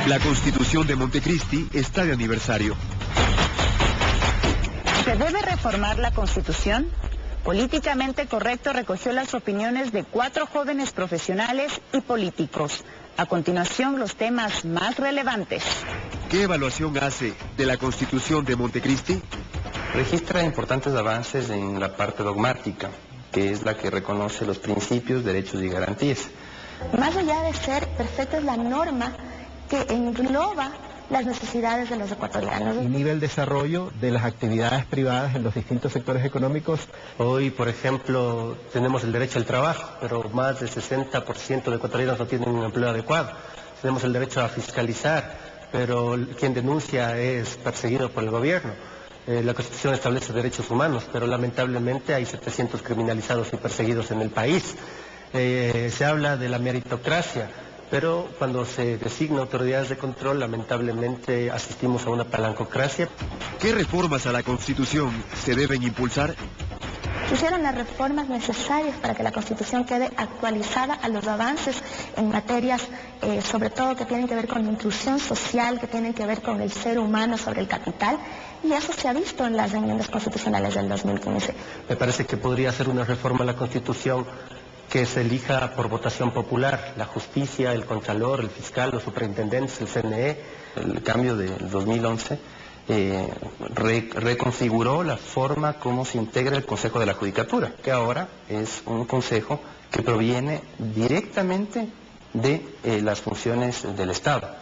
La Constitución de Montecristi está de aniversario. ¿Se debe reformar la Constitución? Políticamente Correcto recogió las opiniones de 4 jóvenes profesionales y políticos. A continuación, los temas más relevantes. ¿Qué evaluación hace de la Constitución de Montecristi? Registra importantes avances en la parte dogmática, que es la que reconoce los principios, derechos y garantías. Más allá de ser perfecta, es la norma que engloba las necesidades de los ecuatorianos. El nivel de desarrollo de las actividades privadas en los distintos sectores económicos. Hoy, por ejemplo, tenemos el derecho al trabajo, pero más del 60% de ecuatorianos no tienen un empleo adecuado. Tenemos el derecho a fiscalizar, pero quien denuncia es perseguido por el gobierno. La Constitución establece derechos humanos, pero lamentablemente hay 700 criminalizados y perseguidos en el país. Se habla de la meritocracia, pero cuando se designa autoridades de control, lamentablemente asistimos a una palancocracia. ¿Qué reformas a la Constitución se deben impulsar? Se hicieron las reformas necesarias para que la Constitución quede actualizada a los avances en materias, sobre todo que tienen que ver con la inclusión social, que tienen que ver con el ser humano sobre el capital, y eso se ha visto en las enmiendas constitucionales del 2015. Me parece que podría ser una reforma a la Constitución que se elija por votación popular, la justicia, el contralor, el fiscal, los superintendentes, el CNE. El cambio del 2011 reconfiguró la forma como se integra el Consejo de la Judicatura, que ahora es un consejo que proviene directamente de las funciones del Estado.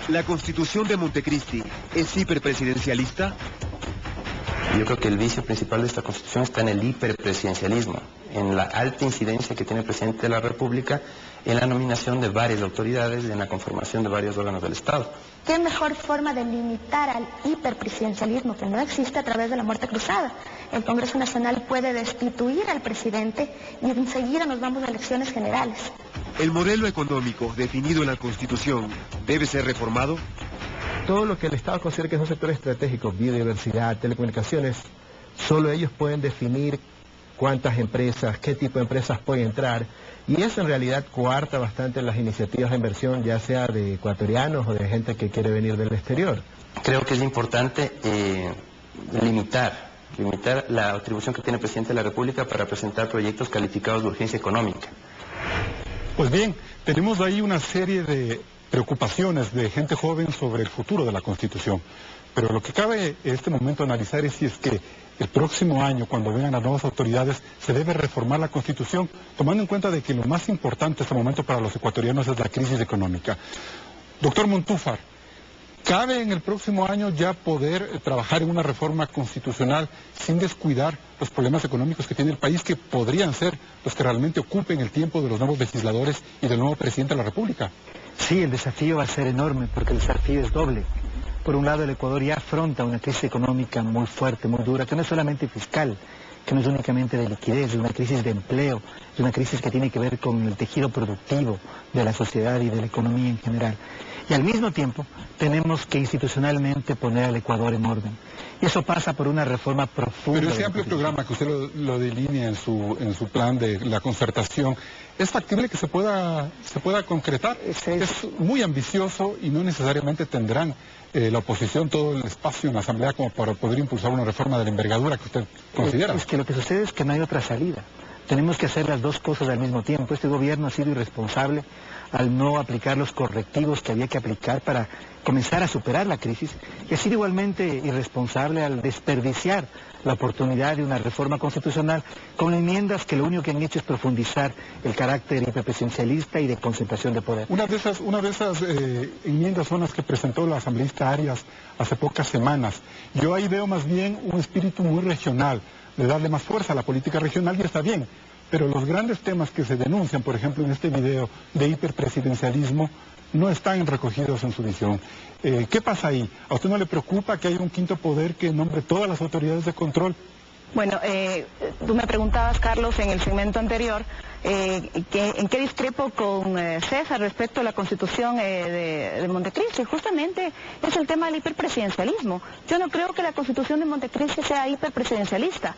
¿La Constitución de Montecristi es hiperpresidencialista? Yo creo que el vicio principal de esta Constitución está en el hiperpresidencialismo, en la alta incidencia que tiene el presidente de la República en la nominación de varias autoridades y en la conformación de varios órganos del Estado. ¿Qué mejor forma de limitar al hiperpresidencialismo, que no existe, a través de la muerte cruzada? El Congreso Nacional puede destituir al presidente y enseguida nos vamos a elecciones generales. ¿El modelo económico definido en la Constitución debe ser reformado? Todo lo que el Estado considera que son sectores estratégicos, biodiversidad, telecomunicaciones, solo ellos pueden definir cuántas empresas, qué tipo de empresas pueden entrar, y eso en realidad coarta bastante las iniciativas de inversión, ya sea de ecuatorianos o de gente que quiere venir del exterior. Creo que es importante limitar la atribución que tiene el presidente de la República para presentar proyectos calificados de urgencia económica. Pues bien, tenemos ahí una serie de preocupaciones de gente joven sobre el futuro de la Constitución. Pero lo que cabe en este momento analizar es si es que el próximo año, cuando vengan las nuevas autoridades, se debe reformar la Constitución, tomando en cuenta de que lo más importante en este momento para los ecuatorianos es la crisis económica. Doctor Montúfar, ¿cabe en el próximo año ya poder trabajar en una reforma constitucional sin descuidar los problemas económicos que tiene el país, que podrían ser los que realmente ocupen el tiempo de los nuevos legisladores y del nuevo presidente de la República? Sí, el desafío va a ser enorme, porque el desafío es doble. Por un lado, el Ecuador ya afronta una crisis económica muy fuerte, muy dura, que no es solamente fiscal, que no es únicamente de liquidez, es una crisis de empleo, es una crisis que tiene que ver con el tejido productivo de la sociedad y de la economía en general. Y al mismo tiempo, tenemos que institucionalmente poner al Ecuador en orden. Y eso pasa por una reforma profunda. Pero ese amplio programa que usted lo delinea en su plan de la concertación, ¿es factible que se pueda concretar? Es muy ambicioso y no necesariamente tendrán la oposición todo el espacio en la Asamblea como para poder impulsar una reforma de la envergadura que usted considera. Es que lo que sucede es que no hay otra salida. Tenemos que hacer las dos cosas al mismo tiempo. Este gobierno ha sido irresponsable al no aplicar los correctivos que había que aplicar para comenzar a superar la crisis, y ha sido igualmente irresponsable al desperdiciar la oportunidad de una reforma constitucional con enmiendas que lo único que han hecho es profundizar el carácter hiperpresidencialista y de concentración de poder. Una de esas enmiendas son las que presentó la asambleísta Arias hace pocas semanas. Yo ahí veo más bien un espíritu muy regional, de darle más fuerza a la política regional, y está bien. Pero los grandes temas que se denuncian, por ejemplo, en este video de hiperpresidencialismo, no están recogidos en su visión. ¿Qué pasa ahí? ¿A usted no le preocupa que haya un quinto poder que nombre todas las autoridades de control? Bueno, tú me preguntabas, Carlos, en el segmento anterior, en qué discrepo con César respecto a la Constitución de Montecristi. Justamente es el tema del hiperpresidencialismo. Yo no creo que la Constitución de Montecristi sea hiperpresidencialista.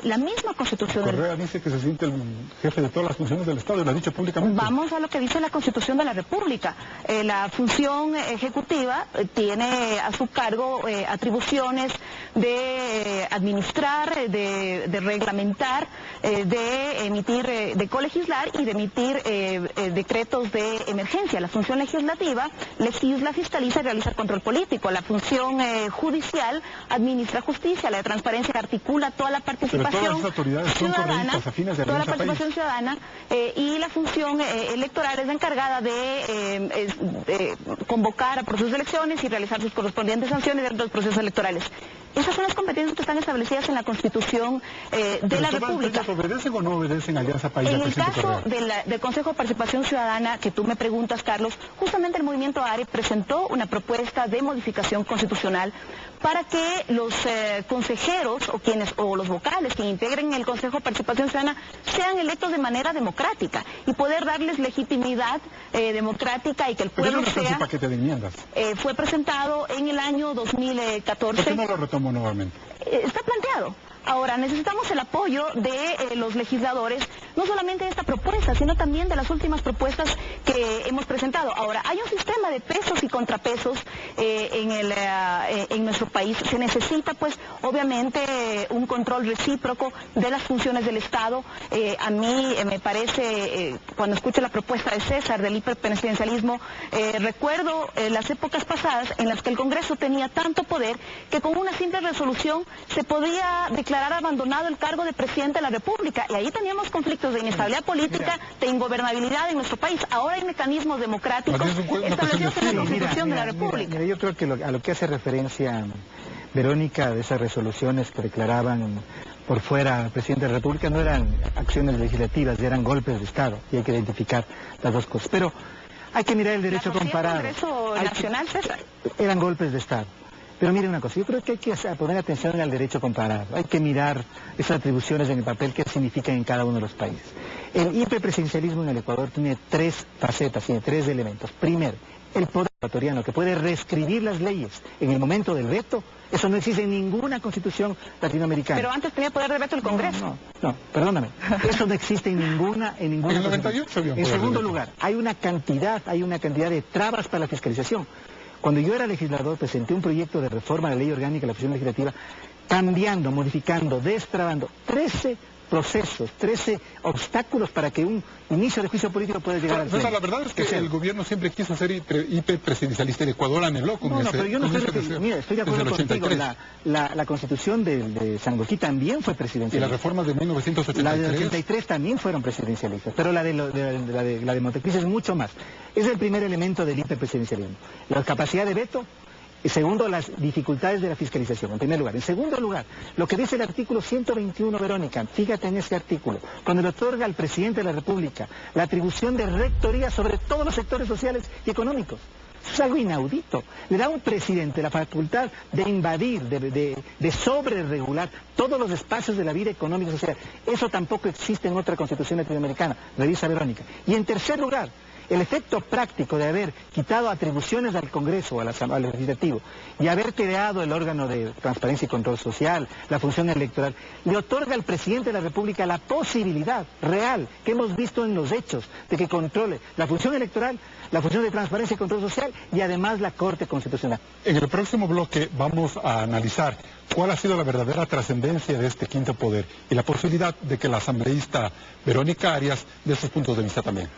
La misma Constitución... Correa dice que se siente el jefe de todas las funciones del Estado y lo ha dicho públicamente. Vamos a lo que dice la Constitución de la República. La función ejecutiva tiene a su cargo atribuciones de administrar, de reglamentar, de emitir, de colegislar y de emitir decretos de emergencia. La función legislativa legisla, fiscaliza y realiza control político. La función judicial administra justicia. La de transparencia articula toda la participación ciudadana, toda la participación ciudadana, y la función electoral es la encargada de convocar a procesos de elecciones y realizar sus correspondientes sanciones dentro de los procesos electorales. Esas son las competencias que están establecidas en la Constitución de la República. ¿Obedecen o no obedecen a Alianza País? En el caso del Consejo de Participación Ciudadana, que tú me preguntas, Carlos, justamente el movimiento ARE presentó una propuesta de modificación constitucional para que los consejeros o los vocales que integren el Consejo de Participación Ciudadana sean electos de manera democrática y poder darles legitimidad democrática y que el pueblo sea... paquete de enmiendas. Fue presentado en el año 2014. ¿Por qué no lo retomó nuevamente? Está planteado. Ahora, necesitamos el apoyo de los legisladores, no solamente de esta propuesta, sino también de las últimas propuestas que hemos presentado. Ahora, hay un sistema de pesos y contrapesos en nuestro país. Se necesita, pues, obviamente, un control recíproco de las funciones del Estado. A mí me parece, cuando escucho la propuesta de César del hiperpresidencialismo, recuerdo las épocas pasadas en las que el Congreso tenía tanto poder que con una simple resolución se podía declarar abandonado el cargo de presidente de la República, y ahí teníamos conflictos de inestabilidad política, de ingobernabilidad en nuestro país. Ahora hay mecanismos democráticos establecidos en la Constitución de la República. Mira, yo creo que a lo que hace referencia Verónica, de esas resoluciones que declaraban por fuera al presidente de la República, no eran acciones legislativas, eran golpes de Estado, y hay que identificar las dos cosas. Pero hay que mirar el derecho comparado. ¿El Congreso Nacional, César? Eran golpes de Estado. Pero mire una cosa, yo creo que hay que poner atención al derecho comparado. Hay que mirar esas atribuciones en el papel que significan en cada uno de los países. El hiperpresidencialismo en el Ecuador tiene tres facetas, tiene tres elementos. Primero, el poder ecuatoriano, que puede reescribir las leyes en el momento del veto. Eso no existe en ninguna constitución latinoamericana. Pero antes tenía poder de veto el Congreso. No, perdóname. Eso no existe en ninguna En el 98 había un En poder segundo de veto. lugar, hay una cantidad de trabas para la fiscalización. Cuando yo era legislador, presenté un proyecto de reforma de la ley orgánica de la función legislativa, cambiando, modificando, destrabando 13 procesos, 13 obstáculos para que un inicio de juicio político pueda llegar al pleno. La verdad es que el gobierno siempre quiso ser hiperpresidencialista. El Ecuador anheló con ese... pero yo no estoy... Mira, estoy de acuerdo contigo. La constitución de Sangolquí también fue presidencialista. Y las reformas de 1983. La de 83 también fueron presidencialistas, pero la de Montecristi es mucho más. Es el primer elemento del hiperpresidencialismo. La capacidad de veto. Y segundo, las dificultades de la fiscalización, en primer lugar. En segundo lugar, lo que dice el artículo 121, Verónica, fíjate en ese artículo, cuando le otorga al presidente de la República la atribución de rectoría sobre todos los sectores sociales y económicos. Eso es algo inaudito. Le da a un presidente la facultad de invadir, de sobreregular todos los espacios de la vida económica y social. Eso tampoco existe en otra constitución latinoamericana. Revisa, Verónica. Y en tercer lugar, el efecto práctico de haber quitado atribuciones al Congreso, al Legislativo, y haber creado el órgano de transparencia y control social, la función electoral, le otorga al presidente de la República la posibilidad real, que hemos visto en los hechos, de que controle la función electoral, la función de transparencia y control social, y además la Corte Constitucional. En el próximo bloque vamos a analizar cuál ha sido la verdadera trascendencia de este quinto poder y la posibilidad de que la asambleísta Verónica Arias dé sus puntos de vista también.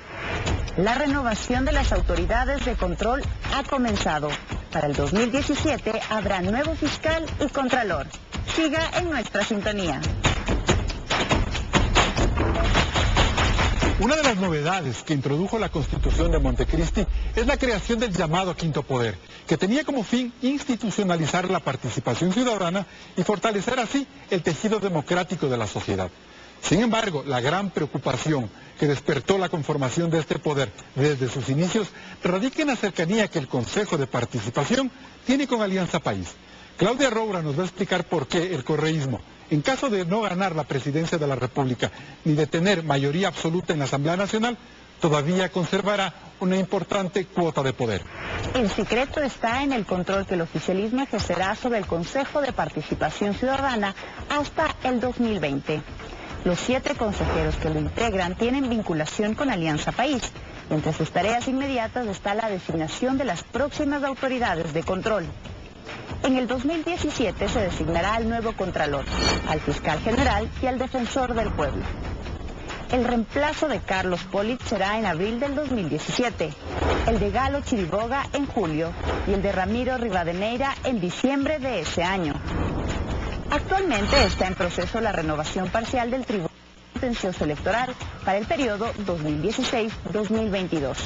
La renovación de las autoridades de control ha comenzado. Para el 2017 habrá nuevo fiscal y contralor. Siga en nuestra sintonía. Una de las novedades que introdujo la Constitución de Montecristi es la creación del llamado Quinto Poder, que tenía como fin institucionalizar la participación ciudadana y fortalecer así el tejido democrático de la sociedad. Sin embargo, la gran preocupación que despertó la conformación de este poder desde sus inicios radica en la cercanía que el Consejo de Participación tiene con Alianza País. Claudia Roura nos va a explicar por qué el correísmo, en caso de no ganar la presidencia de la República ni de tener mayoría absoluta en la Asamblea Nacional, todavía conservará una importante cuota de poder. El secreto está en el control que el oficialismo ejercerá sobre el Consejo de Participación Ciudadana hasta el 2020. Los 7 consejeros que lo integran tienen vinculación con Alianza País. Entre sus tareas inmediatas está la designación de las próximas autoridades de control. En el 2017 se designará al nuevo Contralor, al Fiscal General y al Defensor del Pueblo. El reemplazo de Carlos Polit será en abril del 2017, el de Galo Chiriboga en julio y el de Ramiro Rivadeneira en diciembre de ese año. Actualmente está en proceso la renovación parcial del Tribunal Contencioso Electoral para el periodo 2016-2022,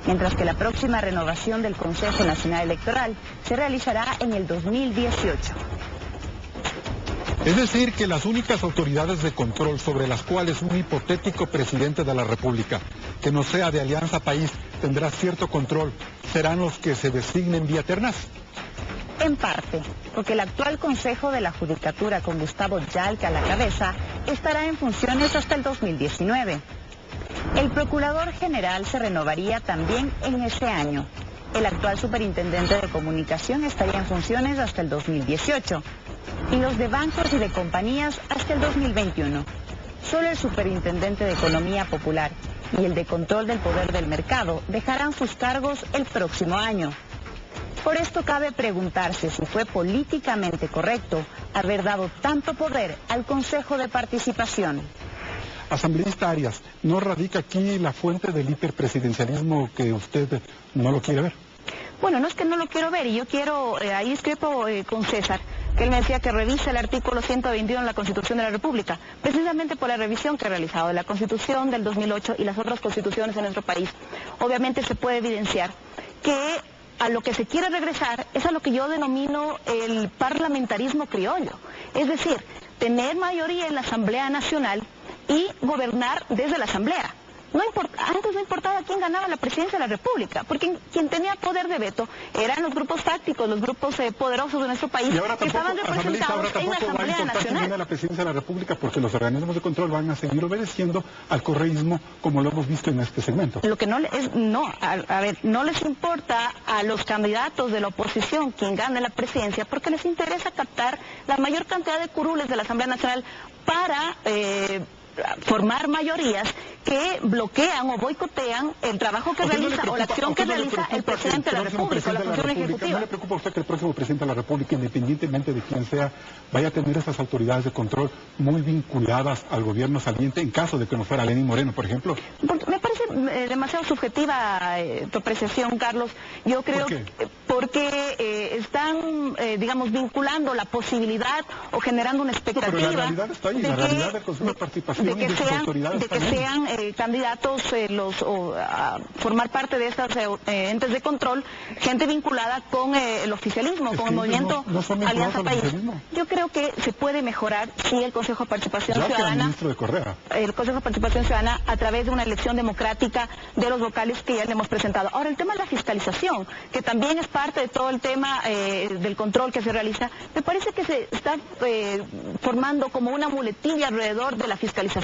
mientras que la próxima renovación del Consejo Nacional Electoral se realizará en el 2018. Es decir, que las únicas autoridades de control sobre las cuales un hipotético presidente de la República, que no sea de Alianza País, tendrá cierto control, serán los que se designen vía ternas. En parte, porque el actual Consejo de la Judicatura con Gustavo Yalca a la cabeza estará en funciones hasta el 2019. El Procurador General se renovaría también en ese año. El actual Superintendente de Comunicación estaría en funciones hasta el 2018. Y los de bancos y de compañías hasta el 2021. Solo el Superintendente de Economía Popular y el de Control del Poder del Mercado dejarán sus cargos el próximo año. Por esto cabe preguntarse si fue políticamente correcto haber dado tanto poder al Consejo de Participación. Asambleísta Arias, ¿no radica aquí la fuente del hiperpresidencialismo que usted no lo quiere ver? Bueno, no es que no lo quiero ver, y yo quiero, ahí discrepo con César, que él me decía que revise el artículo 121 de la Constitución de la República, precisamente por la revisión que he realizado de la Constitución del 2008 y las otras constituciones en nuestro país. Obviamente se puede evidenciar que a lo que se quiere regresar es a lo que yo denomino el parlamentarismo criollo, es decir, tener mayoría en la Asamblea Nacional y gobernar desde la Asamblea. Antes no importaba quién ganaba la presidencia de la República, porque quien tenía poder de veto eran los grupos fácticos, los grupos poderosos de nuestro país, que estaban representados en la Asamblea Nacional. La presidencia de la República, porque los organismos de control van a seguir obedeciendo al correísmo, como lo hemos visto en este segmento. Lo que no les importa a los candidatos de la oposición quien gane la presidencia, porque les interesa captar la mayor cantidad de curules de la Asamblea Nacional para formar mayorías que bloquean o boicotean el trabajo que realiza o la acción que realiza el presidente de la República o la función ejecutiva. ¿No le preocupa a usted que el próximo presidente de la República, independientemente de quién sea, vaya a tener esas autoridades de control muy vinculadas al gobierno saliente en caso de que no fuera Lenín Moreno, por ejemplo? Me parece demasiado subjetiva tu apreciación, Carlos. Yo creo porque están, digamos, vinculando la posibilidad o generando una expectativa pero la realidad está ahí, la realidad del Consejo de Participación de que sean candidatos a formar parte de estas entes de control, gente vinculada con el oficialismo, con el movimiento Alianza País. Yo creo que se puede mejorar si el Consejo de Participación Ciudadana, el Consejo de Participación Ciudadana, a través de una elección democrática de los vocales que ya le hemos presentado. Ahora, el tema de la fiscalización, que también es parte de todo el tema del control que se realiza, me parece que se está formando como una muletilla alrededor de la fiscalización.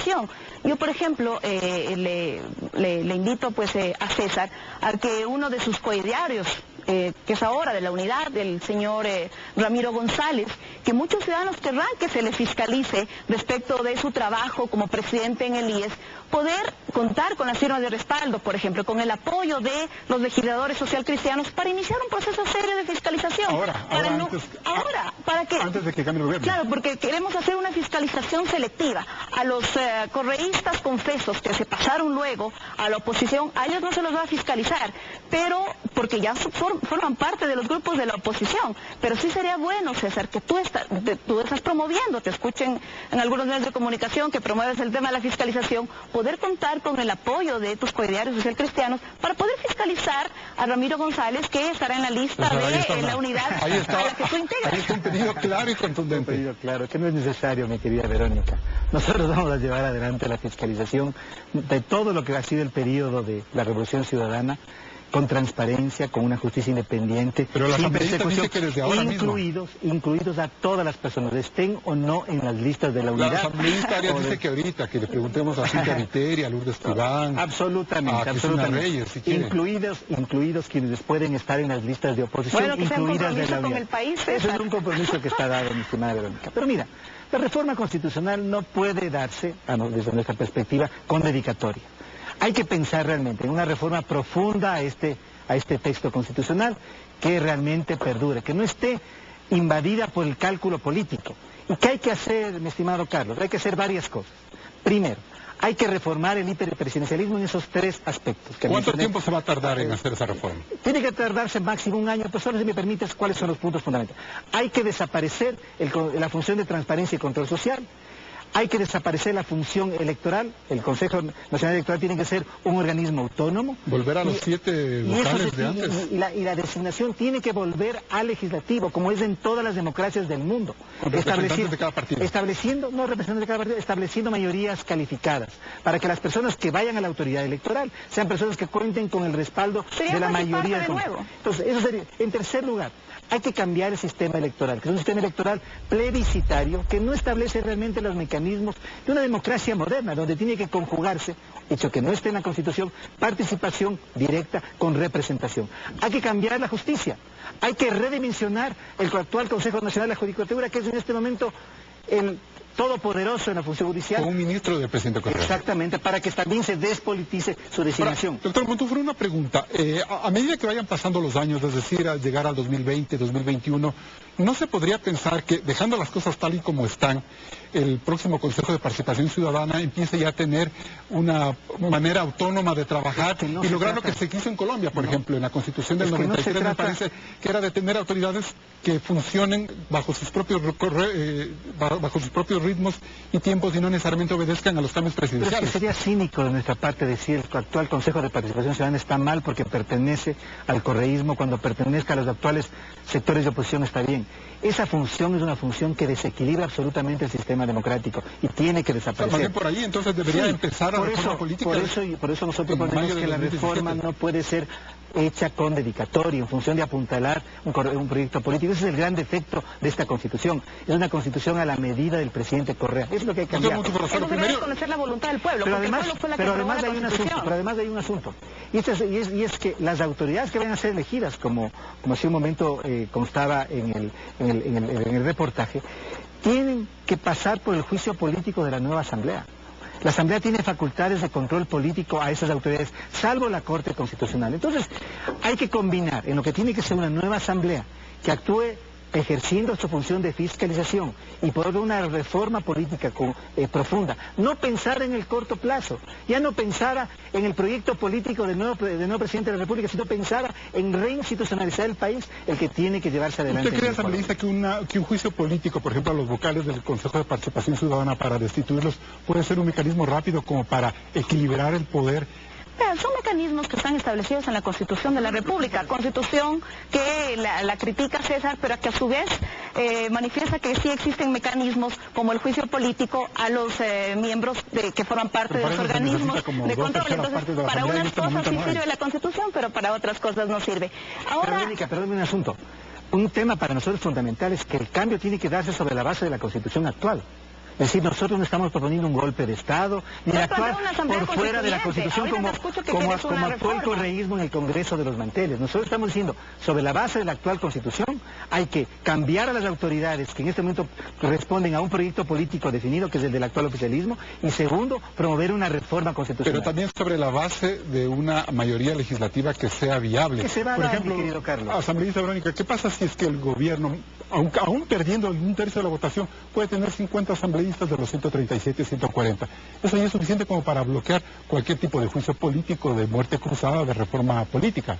Yo, por ejemplo, le invito pues a César a que uno de sus coidearios, que es ahora de la unidad, del señor Ramiro González, que muchos ciudadanos querrán que se le fiscalice respecto de su trabajo como presidente en el IES, poder contar con las firmas de respaldo, por ejemplo, con el apoyo de los legisladores socialcristianos para iniciar un proceso serio de fiscalización. Antes de que cambie el gobierno. Claro, porque queremos hacer una fiscalización selectiva. A los correístas confesos que se pasaron luego a la oposición, a ellos no se los va a fiscalizar, pero porque ya forman parte de los grupos de la oposición. Pero sí sería bueno, César, que tú estás promoviendo, te escuchen en algunos medios de comunicación que promueves el tema de la fiscalización, poder contar con el apoyo de tus coidearios socialcristianos para poder fiscalizar a Ramiro González, que estará en la lista de la unidad a la que tú integras. Ahí está un pedido claro y contundente. Un pedido claro, que no es necesario, mi querida Verónica. Nosotros vamos a llevar adelante la fiscalización de todo lo que ha sido el periodo de la Revolución Ciudadana, con transparencia, con una justicia independiente, pero la sin asambleísta persecución, dice que desde ahora incluidos a todas las personas, estén o no en las listas de la unidad. La asambleísta dice que ahorita, que le preguntemos a Cintia Viteri, a Lourdes Tibán, absolutamente, a absolutamente. Reyes, si quieren. Incluidos quienes pueden estar en las listas de oposición, bueno, incluidas de la unidad. Con el país, eso es un compromiso que está dado, mi estimada Verónica. Pero mira, la reforma constitucional no puede darse, desde nuestra perspectiva, con dedicatoria. Hay que pensar realmente en una reforma profunda a este texto constitucional que realmente perdure, que no esté invadida por el cálculo político. ¿Y qué hay que hacer, mi estimado Carlos? Hay que hacer varias cosas. Primero, hay que reformar el hiperpresidencialismo en esos tres aspectos. ¿Cuánto tiempo se va a tardar en hacer esa reforma? Tiene que tardarse máximo un año, pues solo si me permites cuáles son los puntos fundamentales. Hay que desaparecer la función de transparencia y control social. Hay que desaparecer la función electoral. El Consejo Nacional Electoral tiene que ser un organismo autónomo. Volver a los 7 vocales de antes. Y la designación tiene que volver al legislativo, como es en todas las democracias del mundo. Con representantes de cada partido. Estableciendo mayorías calificadas, para que las personas que vayan a la autoridad electoral sean personas que cuenten con el respaldo de la mayoría del Consejo. Entonces, eso sería. En tercer lugar, hay que cambiar el sistema electoral, que es un sistema electoral plebiscitario que no establece realmente los mecanismos de una democracia moderna, donde tiene que conjugarse, hecho que no esté en la Constitución, participación directa con representación. Hay que cambiar la justicia, hay que redimensionar el actual Consejo Nacional de la Judicatura, que es en este momento el todopoderoso en la función judicial. Con un ministro del presidente Correa. Exactamente, para que también se despolitice su designación. Doctor Montúfar, una pregunta. A medida que vayan pasando los años, es decir, al llegar al 2020, 2021, ¿no se podría pensar que, dejando las cosas tal y como están, el próximo Consejo de Participación Ciudadana empiece ya a tener una manera autónoma de trabajar y lograr lo que se quiso en Colombia, por ejemplo, en la Constitución del 93 me parece que era de tener autoridades que funcionen bajo sus propios ritmos y tiempos y no necesariamente obedezcan a los cambios presidenciales? Pero es que sería cínico de nuestra parte decir que el actual Consejo de Participación Ciudadana está mal porque pertenece al correísmo, cuando pertenezca a los actuales sectores de oposición está bien. Esa función es una función que desequilibra absolutamente el sistema democrático y tiene que desaparecer. Más bien por ahí entonces debería empezar a reforma política. Por eso nosotros ponemos que la reforma no puede ser hecha con dedicatoria, en función de apuntalar un proyecto político. Ese es el gran defecto de esta Constitución. Es una Constitución a la medida del presidente Correa. Eso es lo que hay que cambiar. Eso debe reconocer la voluntad del pueblo, pero además hay un asunto. Y es que las autoridades que van a ser elegidas, como hace un momento constaba en el reportaje, tienen que pasar por el juicio político de la nueva Asamblea. La Asamblea tiene facultades de control político a esas autoridades, salvo la Corte Constitucional. Entonces, hay que combinar en lo que tiene que ser una nueva Asamblea que actúe ejerciendo su función de fiscalización y por una reforma política profunda. No pensar en el corto plazo, ya no pensara en el proyecto político del nuevo presidente de la República, sino pensara en reinstitucionalizar el país, el que tiene que llevarse adelante. ¿Usted cree, asambleísta, que un juicio político, por ejemplo, a los vocales del Consejo de Participación Ciudadana para destituirlos, puede ser un mecanismo rápido como para equilibrar el poder? Son mecanismos que están establecidos en la Constitución de la República, Constitución que la critica César, pero que a su vez manifiesta que sí existen mecanismos como el juicio político a los miembros que forman parte de los organismos de control. Entonces, para unas cosas sí sirve la Constitución, pero para otras cosas no sirve. Ahora, perdóname un asunto. Un tema para nosotros fundamental es que el cambio tiene que darse sobre la base de la Constitución actual. Es decir, nosotros no estamos proponiendo un golpe de Estado, ni actuar por fuera de la Constitución como actuó el correísmo en el Congreso de los Manteles. Nosotros estamos diciendo, sobre la base de la actual Constitución, hay que cambiar a las autoridades que en este momento responden a un proyecto político definido, que es el del actual oficialismo, y segundo, promover una reforma constitucional. Pero también sobre la base de una mayoría legislativa que sea viable. Que se va a dar, mi querido Carlos. Asambleísta Verónica, ¿qué pasa si es que el gobierno, aún perdiendo un tercio de la votación, puede tener 50 asambleístas de los 137 y 140? Eso ya es suficiente como para bloquear cualquier tipo de juicio político, de muerte cruzada, de reforma política.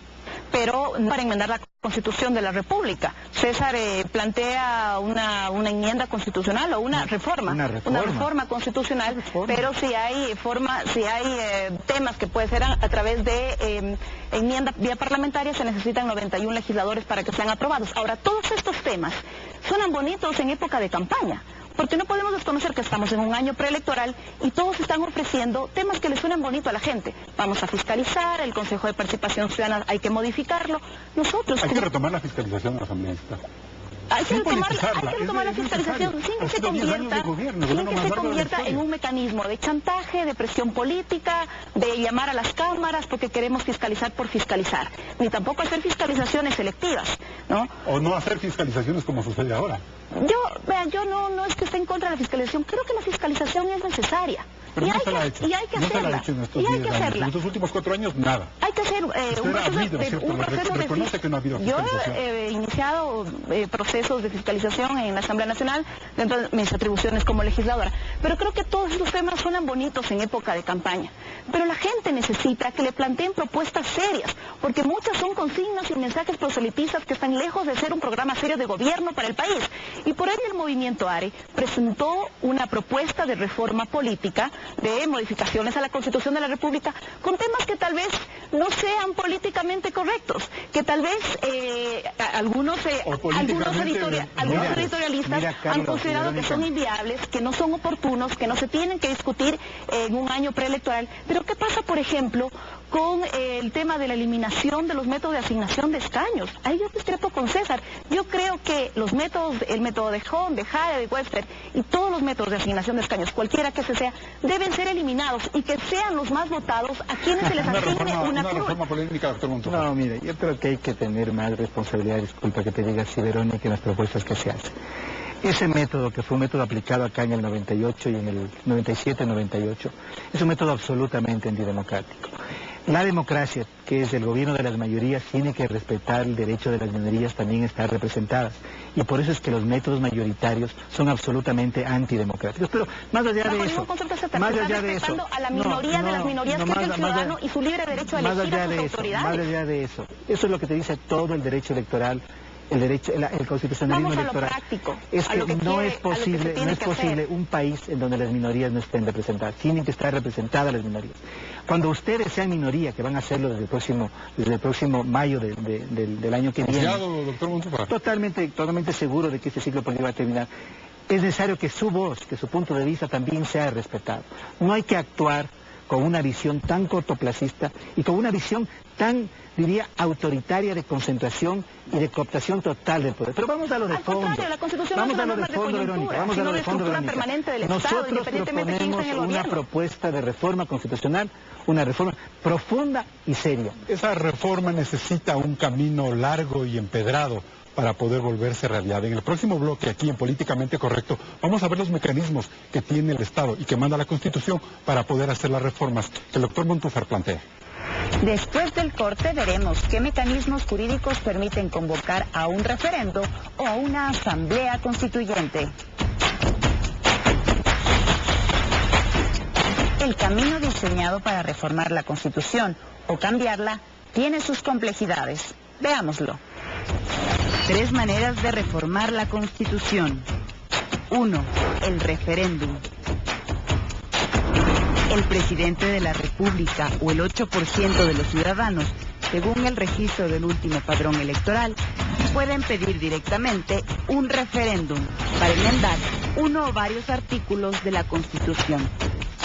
Pero no para enmendar la Constitución de la República. César plantea una enmienda constitucional o una reforma constitucional, pero si hay temas que puede ser a través de enmienda vía parlamentaria, se necesitan 91 legisladores para que sean aprobados. Ahora, todos estos temas suenan bonitos en época de campaña, porque no podemos desconocer que estamos en un año preelectoral y todos están ofreciendo temas que le suenan bonito a la gente. Vamos a fiscalizar, el Consejo de Participación Ciudadana hay que modificarlo. Nosotros... Hay que retomar la fiscalización de la Asamblea Municipal. Hay que retomar la fiscalización sin que se convierta en un mecanismo de chantaje, de presión política, de llamar a las cámaras porque queremos fiscalizar por fiscalizar, ni tampoco hacer fiscalizaciones selectivas, ¿no? O no hacer fiscalizaciones como sucede ahora. Yo no es que esté en contra de la fiscalización, creo que la fiscalización es necesaria. Pero y no se la ha hecho. Y hay que hacerla. No se la ha hecho en estos 10 años. En estos últimos 4 años, nada. Hay que hacer un proceso reconoce que no ha habido fiscalización. Yo he iniciado procesos de fiscalización en la Asamblea Nacional dentro de mis atribuciones como legisladora. Pero creo que todos estos temas suenan bonitos en época de campaña. Pero la gente necesita que le planteen propuestas serias, porque muchas son consignas y mensajes proselitistas que están lejos de ser un programa serio de gobierno para el país. Y por ello el movimiento ARE presentó una propuesta de reforma política, de modificaciones a la Constitución de la República, con temas que tal vez no sean políticamente correctos, que tal vez algunos editorialistas han considerado que son inviables, que no son oportunos, que no se tienen que discutir en un año preelectoral. Pero ¿qué pasa, por ejemplo, con el tema de la eliminación de los métodos de asignación de escaños? Ahí yo discrepo con César. Yo creo que los métodos, el método de Hahn, de Haye, de Webster y todos los métodos de asignación de escaños, cualquiera que sea, deben ser eliminados y que sean los más votados a quienes se les asigne una reforma política, doctor Montúfar. No, mire, yo creo que hay que tener más responsabilidad, disculpa que te diga así, Verónica, en las propuestas que se hacen. Ese método, que fue un método aplicado acá en el 98 y en el 97-98, es un método absolutamente antidemocrático. La democracia, que es el gobierno de las mayorías, tiene que respetar el derecho de las minorías también estar representadas. Y por eso es que los métodos mayoritarios son absolutamente antidemocráticos. Pero más allá de eso, a la minoría de las minorías, que es el ciudadano y su libre derecho a elegir a sus autoridades. Más allá de eso, eso es lo que te dice todo el derecho electoral. El constitucionalismo electoral. Es que no es posible un país en donde las minorías no estén representadas. Tienen que estar representadas las minorías. Cuando ustedes sean minoría, que van a hacerlo desde el próximo mayo del año que viene, totalmente seguro de que este ciclo político va a terminar, es necesario que su voz, que su punto de vista también sea respetado. No hay que actuar con una visión tan cortoplacista y con una visión tan, diría, autoritaria de concentración y de cooptación total del poder. Pero vamos a lo de fondo. Vamos a lo de fondo, Verónica. Vamos a lo de fondo, Verónica. Nosotros proponemos una propuesta de reforma constitucional, una reforma profunda y seria. Esa reforma necesita un camino largo y empedrado para poder volverse realidad. En el próximo bloque, aquí en Políticamente Correcto, vamos a ver los mecanismos que tiene el Estado y que manda la Constitución para poder hacer las reformas que el doctor Montúfar plantea. Después del corte veremos qué mecanismos jurídicos permiten convocar a un referendo o a una asamblea constituyente. El camino diseñado para reformar la Constitución o cambiarla tiene sus complejidades. Veámoslo. 3 maneras de reformar la Constitución. 1. El referéndum. El presidente de la República o el 8% de los ciudadanos, según el registro del último padrón electoral, pueden pedir directamente un referéndum para enmendar uno o varios artículos de la Constitución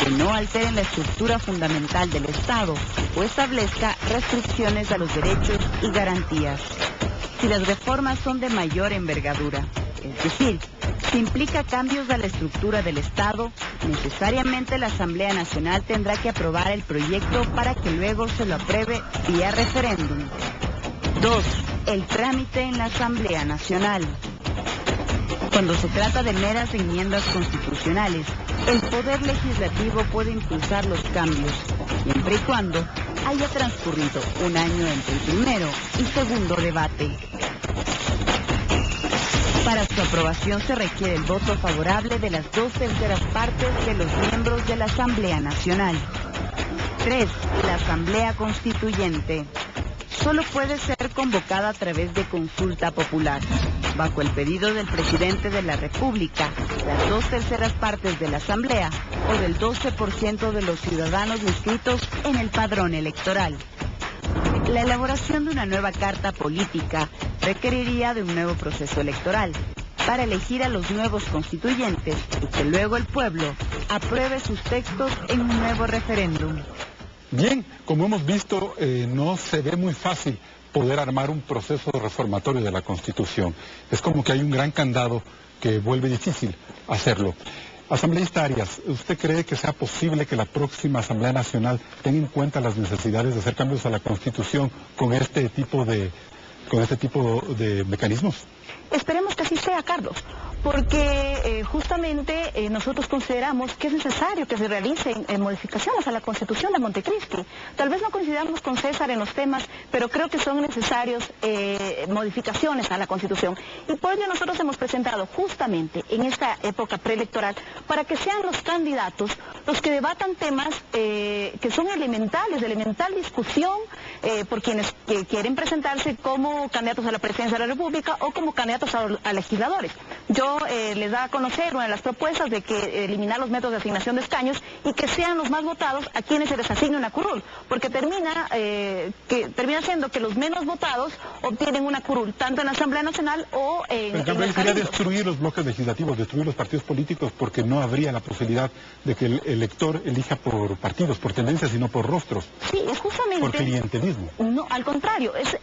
que no alteren la estructura fundamental del Estado o establezca restricciones a los derechos y garantías. Si las reformas son de mayor envergadura, es decir, si implica cambios a la estructura del Estado, necesariamente la Asamblea Nacional tendrá que aprobar el proyecto para que luego se lo apruebe vía referéndum. 2. El trámite en la Asamblea Nacional. Cuando se trata de meras enmiendas constitucionales, el Poder Legislativo puede impulsar los cambios, siempre y cuando haya transcurrido un año entre el primero y segundo debate. Para su aprobación se requiere el voto favorable de las 2/3 partes de los miembros de la Asamblea Nacional. 3. La Asamblea Constituyente. Solo puede ser convocada a través de consulta popular, bajo el pedido del presidente de la República, las 2/3 partes de la Asamblea o del 12% de los ciudadanos inscritos en el padrón electoral. La elaboración de una nueva carta política requeriría de un nuevo proceso electoral, para elegir a los nuevos constituyentes y que luego el pueblo apruebe sus textos en un nuevo referéndum. Bien, como hemos visto, no se ve muy fácil poder armar un proceso reformatorio de la Constitución. Es como que hay un gran candado que vuelve difícil hacerlo. Asambleísta Arias, ¿usted cree que sea posible que la próxima Asamblea Nacional tenga en cuenta las necesidades de hacer cambios a la Constitución con este tipo de mecanismos? Esperemos que así sea, Carlos, porque justamente nosotros consideramos que es necesario que se realicen modificaciones a la Constitución de Montecristi. Tal vez no coincidamos con César en los temas, pero creo que son necesarios modificaciones a la Constitución. Y por ello nosotros hemos presentado justamente en esta época preelectoral para que sean los candidatos los que debatan temas que son elementales, de elemental discusión por quienes quieren presentarse como candidatos a la presidencia de la República o como candidatos a legisladores. Yo les da a conocer una de las propuestas de que eliminar los métodos de asignación de escaños y que sean los más votados a quienes se les asigne una curul, porque termina siendo que los menos votados obtienen una curul, tanto en la Asamblea Nacional o en el cambio sería destruir los bloques legislativos, destruir los partidos políticos, porque no habría la posibilidad de que el elector elija por partidos, por tendencias y no por rostros. Sí, es justamente por clientelismo. No, al contrario, es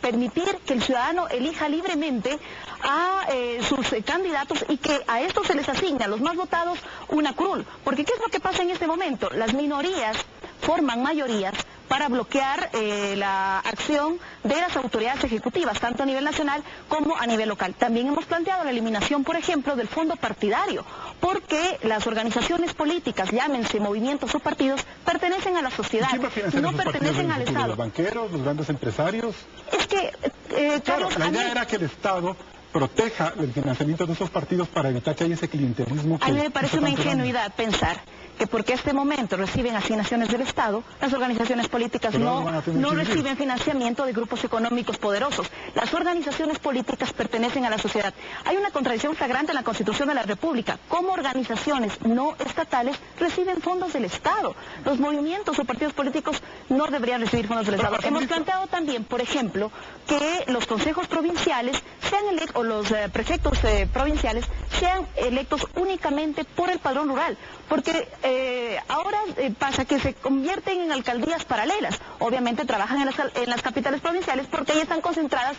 permitir que el ciudadano elija libremente a sus candidatos y que a estos se les asigna, a los más votados, una curul. Porque ¿qué es lo que pasa en este momento? Las minorías forman mayorías para bloquear la acción de las autoridades ejecutivas, tanto a nivel nacional como a nivel local. También hemos planteado la eliminación, por ejemplo, del fondo partidario, porque las organizaciones políticas, llámense movimientos o partidos, pertenecen a la sociedad, no pertenecen al Estado. ¿Los banqueros, los grandes empresarios? Es que, Carlos... La idea era que el Estado proteja el financiamiento de esos partidos para evitar que haya ese clientelismo. A mí me parece una ingenuidad pensar que porque este momento reciben asignaciones del Estado, las organizaciones políticas no reciben financiamiento de grupos económicos poderosos. Las organizaciones políticas pertenecen a la sociedad. Hay una contradicción flagrante en la Constitución de la República. ¿Cómo organizaciones no estatales reciben fondos del Estado? Los movimientos o partidos políticos no deberían recibir fondos del Estado. Hemos planteado también, por ejemplo, que los consejos provinciales sean o los prefectos provinciales sean electos únicamente por el padrón rural, porque ahora pasa que se convierten en alcaldías paralelas. Obviamente trabajan en las capitales provinciales porque ahí están concentradas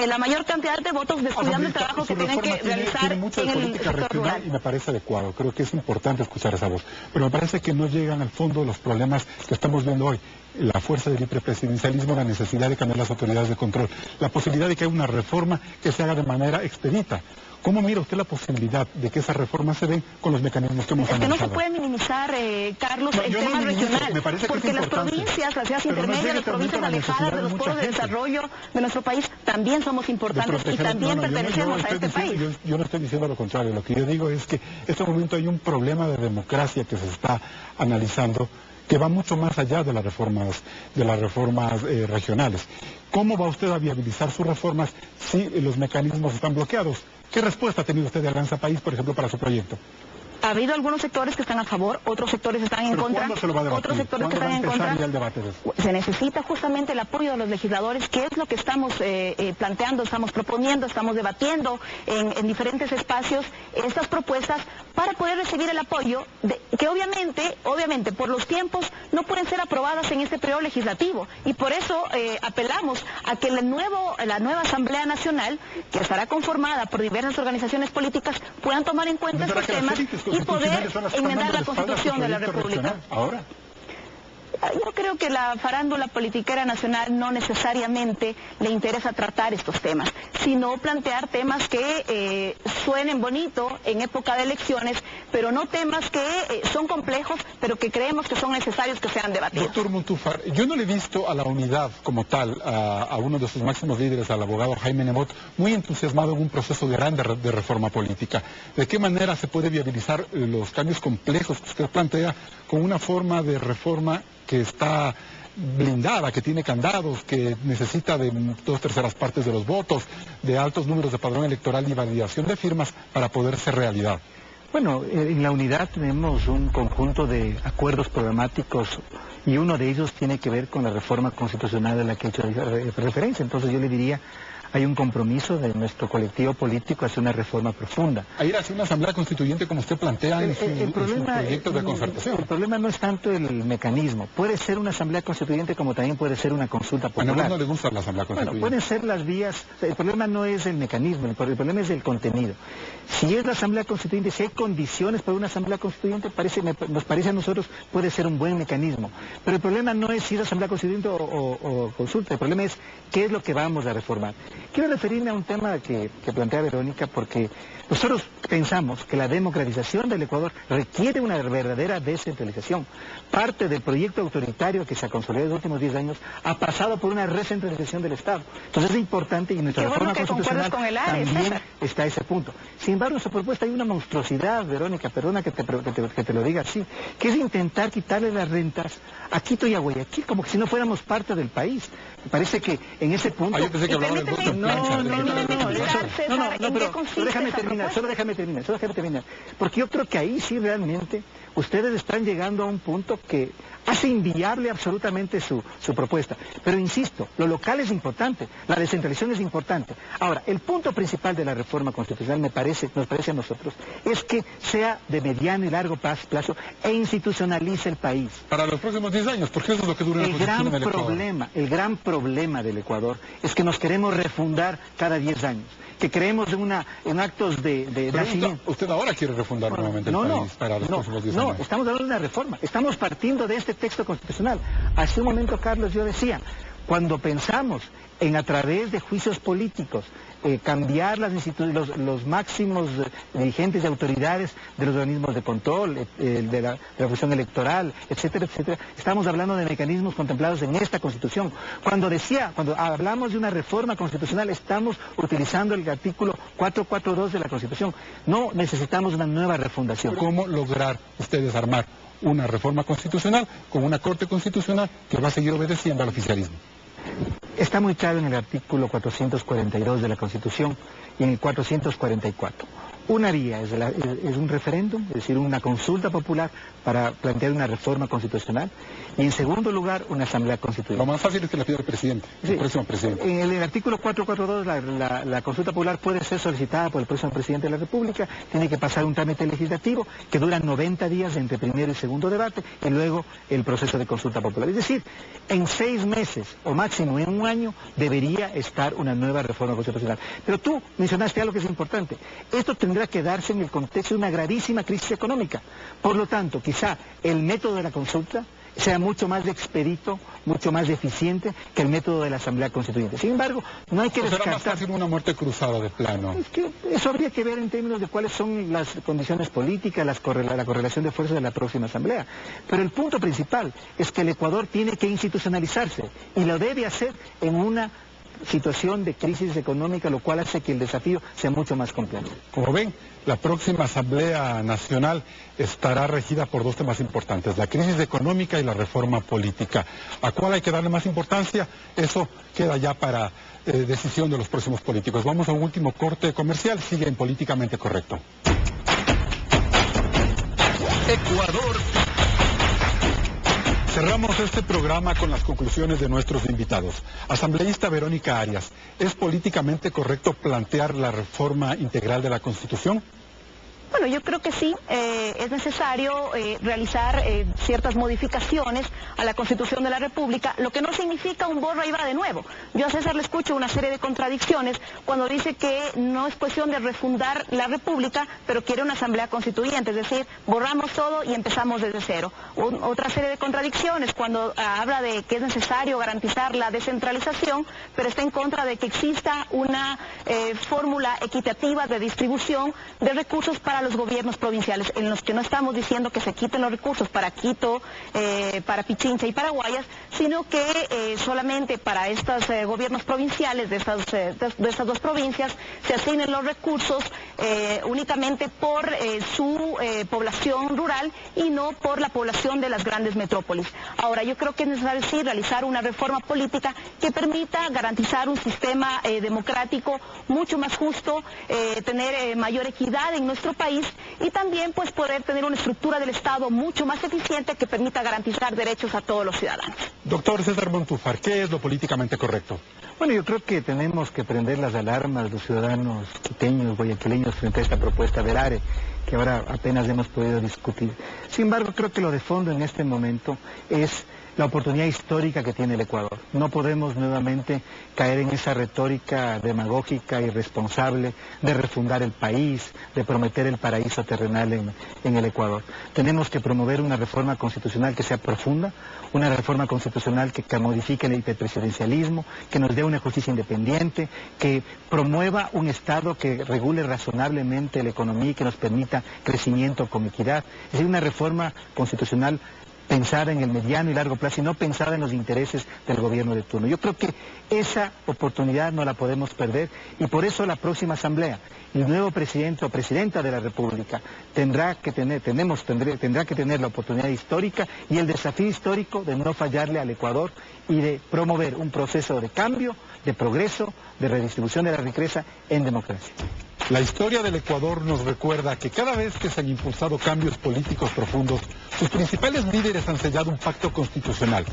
la mayor cantidad de votos, descuidando el trabajo que tienen que realizar en el sector rural. Y me parece adecuado, creo que es importante escuchar esa voz, pero me parece que no llegan al fondo de los problemas que estamos viendo hoy. La fuerza del hiperpresidencialismo, la necesidad de cambiar las autoridades de control, la posibilidad de que haya una reforma que se haga de manera expedita. ¿Cómo mira usted la posibilidad de que esa reforma se dé con los mecanismos que hemos analizado? No se puede minimizar, Carlos, el tema regional, porque las provincias, las ciudades intermedias, las provincias alejadas de los polos de desarrollo de nuestro país, también somos importantes y también pertenecemos a este país. Yo no estoy diciendo lo contrario, lo que yo digo es que en este momento hay un problema de democracia que se está analizando, que va mucho más allá de las reformas regionales. ¿Cómo va usted a viabilizar sus reformas si los mecanismos están bloqueados? ¿Qué respuesta ha tenido usted de Alianza País, por ejemplo, para su proyecto? Ha habido algunos sectores que están a favor, otros sectores están en contra. ¿Cuándo se lo va a debatir? Otros sectores que están en contra. El debate de eso? Se necesita justamente el apoyo de los legisladores, que es lo que estamos planteando, estamos proponiendo, estamos debatiendo en diferentes espacios estas propuestas para poder recibir el apoyo que obviamente por los tiempos no pueden ser aprobadas en este periodo legislativo, y por eso apelamos a que la nueva Asamblea Nacional, que estará conformada por diversas organizaciones políticas, puedan tomar en cuenta estos temas y poder enmendar la Constitución de la República. ¿Ahora? Yo creo que la farándula politiquera nacional no necesariamente le interesa tratar estos temas, sino plantear temas que suenen bonito en época de elecciones, pero no temas que son complejos, pero que creemos que son necesarios que sean debatidos. Doctor Montúfar, yo no le he visto a la unidad como tal, a uno de sus máximos líderes, al abogado Jaime Nebot, muy entusiasmado en un proceso grande de reforma política. ¿De qué manera se puede viabilizar los cambios complejos que usted plantea con una forma de reforma que está blindada, que tiene candados, que necesita de 2/3 partes de los votos, de altos números de padrón electoral y validación de firmas para poder ser realidad? Bueno, en la unidad tenemos un conjunto de acuerdos programáticos y uno de ellos tiene que ver con la reforma constitucional a la que he hecho referencia. Entonces yo le diría hay un compromiso de nuestro colectivo político hacia una reforma profunda. A ir hacia una asamblea constituyente como usted plantea en su proyecto de concertación. El problema no es tanto el mecanismo. Puede ser una asamblea constituyente como también puede ser una consulta popular. A no le gusta la asamblea constituyente. Bueno, pueden ser las vías. El problema no es el mecanismo, el problema es el contenido. Si es la asamblea constituyente, si hay condiciones para una asamblea constituyente, nos parece a nosotros puede ser un buen mecanismo. Pero el problema no es si es asamblea constituyente o consulta. El problema es qué es lo que vamos a reformar. Quiero referirme a un tema que plantea Verónica, porque nosotros pensamos que la democratización del Ecuador requiere una verdadera descentralización. Parte del proyecto autoritario que se ha consolidado en los últimos 10 años ha pasado por una recentralización del Estado. Entonces es importante, y en nuestra reforma constitucional también está ese punto. Sin embargo, en su propuesta hay una monstruosidad, Verónica, perdona que te lo diga así, que es intentar quitarle las rentas a Quito y a Guayaquil, como que si no fuéramos parte del país. Me parece que en ese punto... yo pensé que hablaba del voto en plancha. No, pero déjame terminar, solo déjame terminar. Porque yo creo que ahí sí realmente ustedes están llegando a un punto que hace inviable absolutamente su propuesta. Pero insisto, lo local es importante, la descentralización es importante. Ahora, el punto principal de la reforma constitucional nos parece a nosotros, es que sea de mediano y largo plazo e institucionalice el país. Para los próximos 10 años, porque eso es lo que dura la constitución del Ecuador. El gran problema del Ecuador es que nos queremos refundar cada 10 años. Que creemos en actos de nacimiento. ¿Usted ahora quiere refundar nuevamente el país para los próximos 10 años? No, estamos hablando de una reforma. Estamos partiendo de este texto constitucional. Hace un momento, Carlos, yo decía, cuando pensamos en a través de juicios políticos cambiar los máximos dirigentes y autoridades de los organismos de control, de la función electoral, etcétera, etcétera, estamos hablando de mecanismos contemplados en esta Constitución. Cuando hablamos de una reforma constitucional, estamos utilizando el artículo 442 de la Constitución. No necesitamos una nueva refundación. ¿Cómo lograr ustedes armar una reforma constitucional con una Corte Constitucional que va a seguir obedeciendo al oficialismo? Está muy claro en el artículo 442 de la Constitución y en el 444. Una vía es un referéndum, es decir, una consulta popular para plantear una reforma constitucional, y en segundo lugar, una asamblea constituyente. Lo más fácil es que la pida el presidente, el próximo presidente. En el artículo 442 la consulta popular puede ser solicitada por el próximo presidente de la República, tiene que pasar un trámite legislativo que dura 90 días entre primero y segundo debate, y luego el proceso de consulta popular. Es decir, en 6 meses o máximo en un año debería estar una nueva reforma constitucional. Pero tú mencionaste algo que es importante. Esto tendrá que darse en el contexto de una gravísima crisis económica. Por lo tanto, quizá el método de la consulta sea mucho más expedito, mucho más eficiente que el método de la Asamblea Constituyente. Sin embargo, no hay que descartar... ¿Será más fácil una muerte cruzada de plano? Es que eso habría que ver en términos de cuáles son las condiciones políticas, la correlación de fuerzas de la próxima Asamblea. Pero el punto principal es que el Ecuador tiene que institucionalizarse y lo debe hacer en una situación de crisis económica, lo cual hace que el desafío sea mucho más complejo. Como ven, la próxima Asamblea Nacional estará regida por 2 temas importantes, la crisis económica y la reforma política. ¿A cuál hay que darle más importancia? Eso queda ya para decisión de los próximos políticos. Vamos a un último corte comercial, sigue en Políticamente Correcto. Ecuador. Cerramos este programa con las conclusiones de nuestros invitados. Asambleísta Verónica Arias, ¿es políticamente correcto plantear la reforma integral de la Constitución? Bueno, yo creo que sí, es necesario realizar ciertas modificaciones a la Constitución de la República, lo que no significa un borra y va de nuevo. Yo a César le escucho una serie de contradicciones cuando dice que no es cuestión de refundar la República, pero quiere una Asamblea Constituyente, es decir, borramos todo y empezamos desde cero. Otra serie de contradicciones cuando habla de que es necesario garantizar la descentralización, pero está en contra de que exista una fórmula equitativa de distribución de recursos para los gobiernos provinciales, en los que no estamos diciendo que se quiten los recursos para Quito, para Pichincha y para Guayas, sino que solamente para estos gobiernos provinciales de estas 2 provincias se asignen los recursos únicamente por su población rural y no por la población de las grandes metrópolis. Ahora, yo creo que es necesario sí realizar una reforma política que permita garantizar un sistema democrático mucho más justo, tener mayor equidad en nuestro país, país y también pues poder tener una estructura del Estado mucho más eficiente que permita garantizar derechos a todos los ciudadanos. Doctor César Montúfar, ¿qué es lo políticamente correcto? Bueno, yo creo que tenemos que prender las alarmas los ciudadanos quiteños, guayaquileños frente a esta propuesta del ARE, que ahora apenas hemos podido discutir. Sin embargo, creo que lo de fondo en este momento es la oportunidad histórica que tiene el Ecuador. No podemos nuevamente caer en esa retórica demagógica, irresponsable, de refundar el país, de prometer el paraíso terrenal en el Ecuador. Tenemos que promover una reforma constitucional que sea profunda, una reforma constitucional que modifique el hiperpresidencialismo, que nos dé una justicia independiente, que promueva un Estado que regule razonablemente la economía y que nos permita crecimiento con equidad. Es decir, una reforma constitucional pensada en el mediano y largo plazo y no pensada en los intereses del gobierno de turno. Yo creo que esa oportunidad no la podemos perder y por eso la próxima asamblea, el nuevo presidente o presidenta de la República tendrá que tener la oportunidad histórica y el desafío histórico de no fallarle al Ecuador y de promover un proceso de cambio, de progreso, de redistribución de la riqueza en democracia. La historia del Ecuador nos recuerda que cada vez que se han impulsado cambios políticos profundos, sus principales líderes han sellado un pacto constitucional.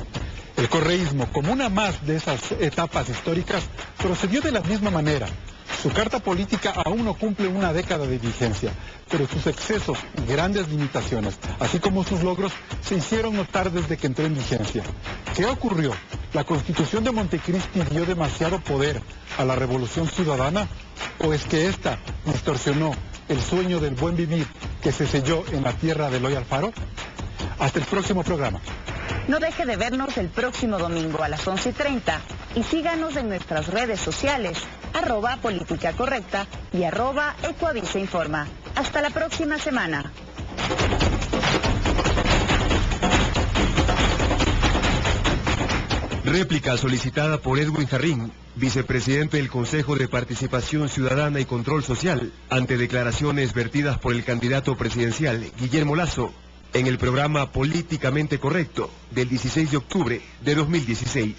El correísmo, como una más de esas etapas históricas, procedió de la misma manera. Su carta política aún no cumple una década de vigencia, pero sus excesos y grandes limitaciones, así como sus logros, se hicieron notar desde que entró en vigencia. ¿Qué ocurrió? ¿La Constitución de Montecristi dio demasiado poder a la Revolución Ciudadana? ¿O es que ésta distorsionó el sueño del buen vivir que se selló en la tierra de Eloy Alfaro? Hasta el próximo programa. No deje de vernos el próximo domingo a las 11:30 y síganos en nuestras redes sociales, @Política Correcta y @Ecuavisa Informa. Hasta la próxima semana. Réplica solicitada por Edwin Jarrín, vicepresidente del Consejo de Participación Ciudadana y Control Social, ante declaraciones vertidas por el candidato presidencial Guillermo Lasso en el programa Políticamente Correcto del 16 de octubre de 2016.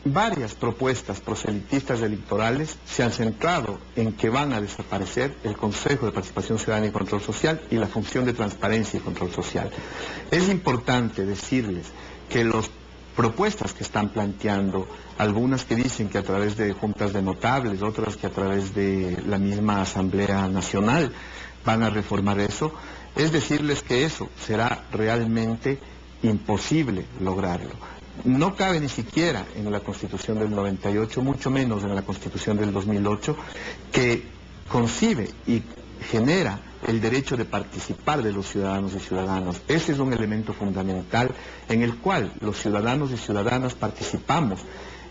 Varias propuestas proselitistas electorales se han centrado en que van a desaparecer el Consejo de Participación Ciudadana y Control Social y la función de transparencia y control social. Es importante decirles que las propuestas que están planteando, algunas que dicen que a través de juntas de notables, otras que a través de la misma Asamblea Nacional van a reformar eso, es decirles que eso será realmente imposible lograrlo. No cabe ni siquiera en la Constitución del 98, mucho menos en la Constitución del 2008, que concibe y genera el derecho de participar de los ciudadanos y ciudadanas. Ese es un elemento fundamental en el cual los ciudadanos y ciudadanas participamos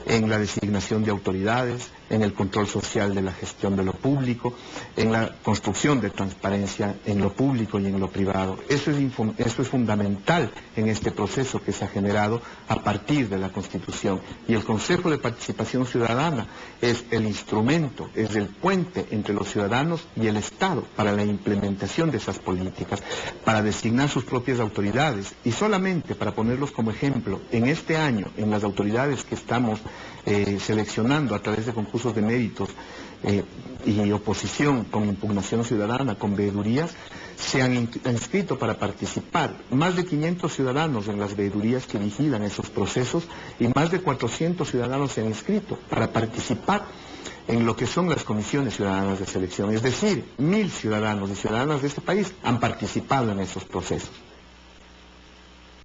en la designación de autoridades, en el control social de la gestión de lo público, en la construcción de transparencia en lo público y en lo privado. Eso es fundamental en este proceso que se ha generado a partir de la Constitución. Y el Consejo de Participación Ciudadana es el instrumento, es el puente entre los ciudadanos y el Estado para la implementación de esas políticas, para designar sus propias autoridades. Y solamente para ponerlos como ejemplo, en este año, en las autoridades que estamos seleccionando a través de concursos de méritos y oposición con impugnación ciudadana, con veedurías, se han inscrito para participar más de 500 ciudadanos en las veedurías que vigilan esos procesos y más de 400 ciudadanos se han inscrito para participar en lo que son las comisiones ciudadanas de selección. Es decir, 1000 ciudadanos y ciudadanas de este país han participado en esos procesos.